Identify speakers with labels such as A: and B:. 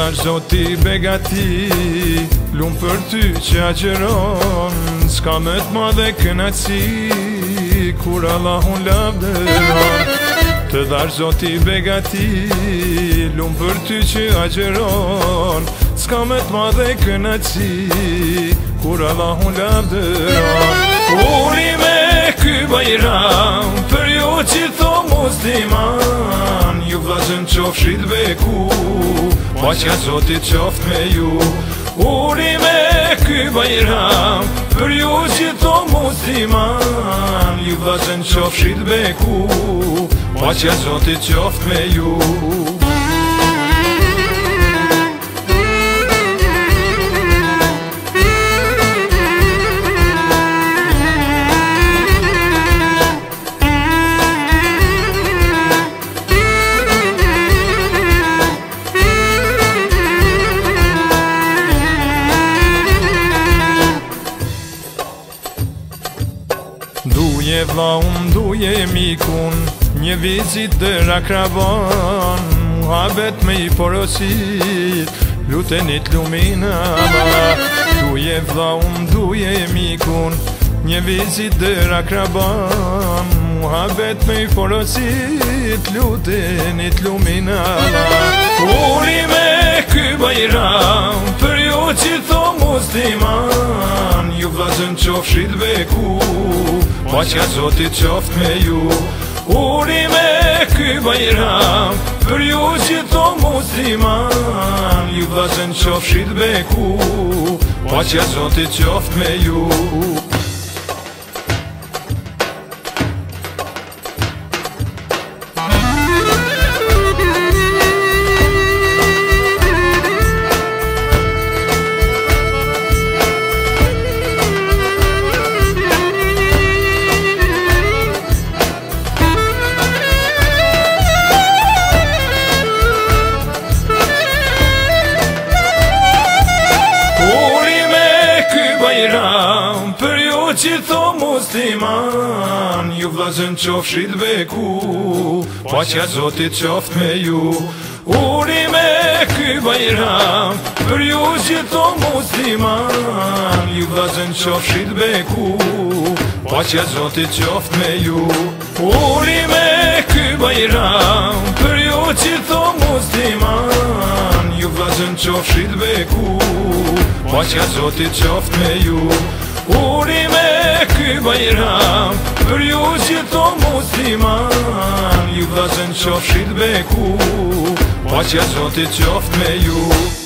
A: dar Zoti begati, lumë për ty që agjeron, s'ka më të madhe kënaqësi kur Allahun lavdëron. Të dar Zoti begati, lumë për ty që agjeron, s'ka më të madhe kënaqësi kur Allahun lavdëron. Uri me ky bajram për ju që tho musliman, ju vllazën qofshit beku, paqja Zotit qoft me ju. Uri me ky bajram për ju që tho musliman, ju vllazën qofshit beku, paqja Zotit qoft me ju. Duje vllaun, duje mikun, një vizit dër akraban, muhabet me i porosit, lutenit lumina. Duje vllaun, duje mikun, një vizit dër akraban, muhabet me i porosit, lutenit lumina. Uri me ky bajram për ju që tho musliman, ju vllazën qofshit beku, paqja Zotit qoft me ju. Uri me ky bajram për ju që tho musliman, ju vllazën qofshit beku, paqja Zotit qoft me ju. Për ju që tho musliman, ju vllazën qofshit beku, paqja Zotit qoft me ju. Uri me ky bajram për ju që tho musliman, ju vllazën qofshit beku, paqja Zotit qoft me ju. Uri me ky bajram për ju që tho musliman, ju vllazën qofshit beku, paqja Zotit qoft me ju. Uri me ky bajram për ju që tho musliman, ju vllazën qofshit beku, paqja Zotit qoft me ju.